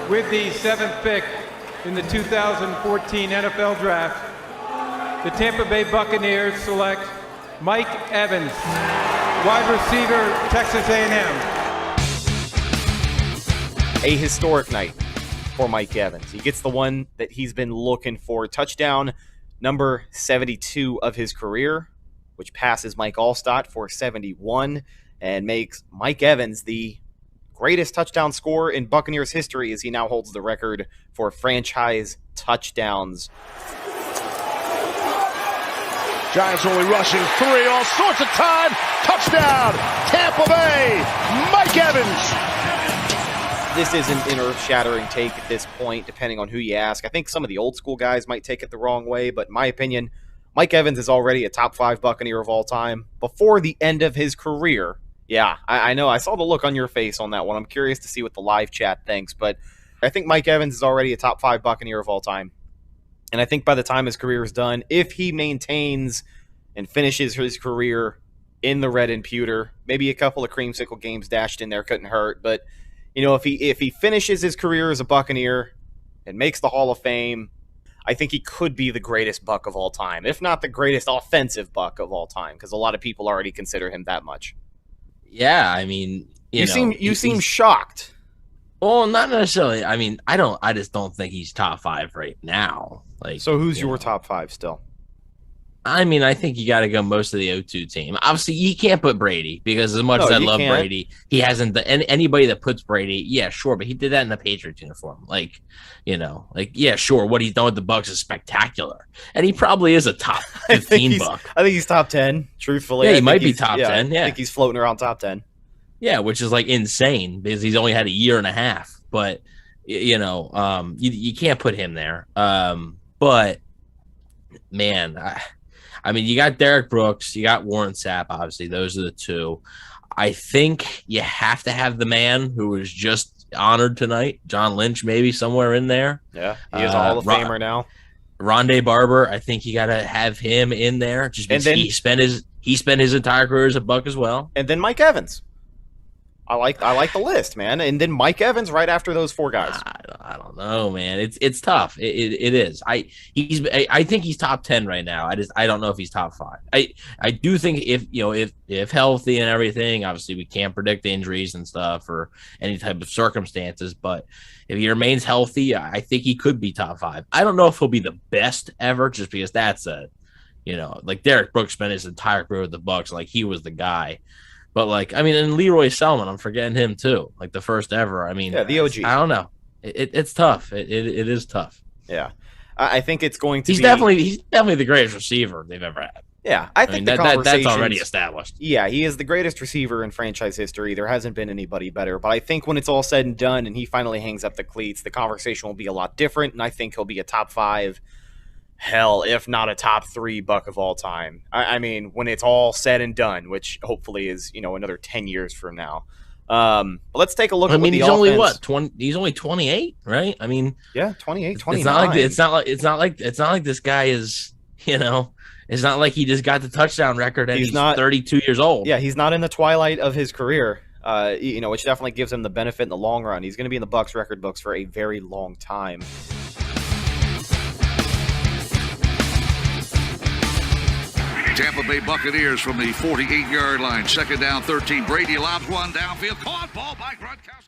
With the 7th pick in the 2014 NFL Draft, the Tampa Bay Buccaneers select Mike Evans, wide receiver, Texas A&M. A historic night for Mike Evans. He gets the one that he's been looking for. Touchdown number 72 of his career, which passes Mike Allstott for 71 and makes Mike Evans the greatest touchdown scorer in Buccaneers history, as he now holds the record for franchise touchdowns. Giants only rushing 3, all sorts of time. Touchdown, Tampa Bay, Mike Evans. This is an earth-shattering take at this point, depending on who you ask. I think some of the old-school guys might take it the wrong way, but in my opinion, Mike Evans is already a top 5 Buccaneer of all time before the end of his career. Yeah, I know. I saw the look on your face on that one. I'm curious to see what the live chat thinks, but I think Mike Evans is already a top 5 Buccaneer of all time. And I think by the time his career is done, if he maintains and finishes his career in the red and pewter, maybe a couple of creamsicle games dashed in there couldn't hurt, but you know, if he finishes his career as a Buccaneer and makes the Hall of Fame, I think he could be the greatest Buck of all time, if not the greatest offensive Buck of all time, because a lot of people already consider him that much. Yeah, I mean, you seem shocked. Well, not necessarily. I mean, I just don't think he's top 5 right now. Like, so who's your top 5 still? I mean, I think you got to go most of the 0-2 team. Obviously, you can't put Brady because as much as I love Brady, he hasn't done anybody that puts Brady. Yeah, sure, but he did that in the Patriots uniform. Like, yeah, sure. What he's done with the Bucs is spectacular, and he probably is a top 15 Buck. I think he's top 10. Truthfully, yeah, he might be top 10. Yeah, I think he's floating around top 10. Yeah, which is like insane because he's only had a year and a half. But you can't put him there. But man, I mean, you got Derek Brooks, you got Warren Sapp, obviously. Those are the two. I think you have to have the man who was just honored tonight, John Lynch, maybe somewhere in there. Yeah, he is a Hall of Famer now. Rondé Barber, I think you got to have him in there just because he spent his entire career as a Buck as well. And then Mike Evans. I like the list, man. And then Mike Evans right after those 4 guys. I don't know, man. It's tough. It is. I think he's top 10 right now. I don't know if he's top 5. I do think if healthy and everything, obviously we can't predict injuries and stuff or any type of circumstances, but if he remains healthy, I think he could be top 5. I don't know if he'll be the best ever just because that's like Derek Brooks spent his entire career with the Bucs, like he was the guy. But, like, I mean, and Leroy Selman, I'm forgetting him, too. Like, the first ever. I mean, yeah, the OG. I don't know. It's tough. It is tough. Yeah. I think it's going to he's definitely the greatest receiver they've ever had. Yeah. I think that's already established. Yeah, he is the greatest receiver in franchise history. There hasn't been anybody better. But I think when it's all said and done and he finally hangs up the cleats, the conversation will be a lot different, and I think he'll be a top 5, hell, if not a top 3 Buck of all time. I mean, when it's all said and done, which hopefully is, another 10 years from now. But let's take a look at he's only 20, he's only 28, right? I mean, yeah, 28, 29. It's not like this guy is, it's not like he just got the touchdown record and he's 32 years old. Yeah, he's not in the twilight of his career. Which definitely gives him the benefit in the long run. He's going to be in the Bucs record books for a very long time. Tampa Bay Buccaneers from the 48-yard line. 2nd down, 13. Brady lobs one downfield. Caught ball by Gronkowski.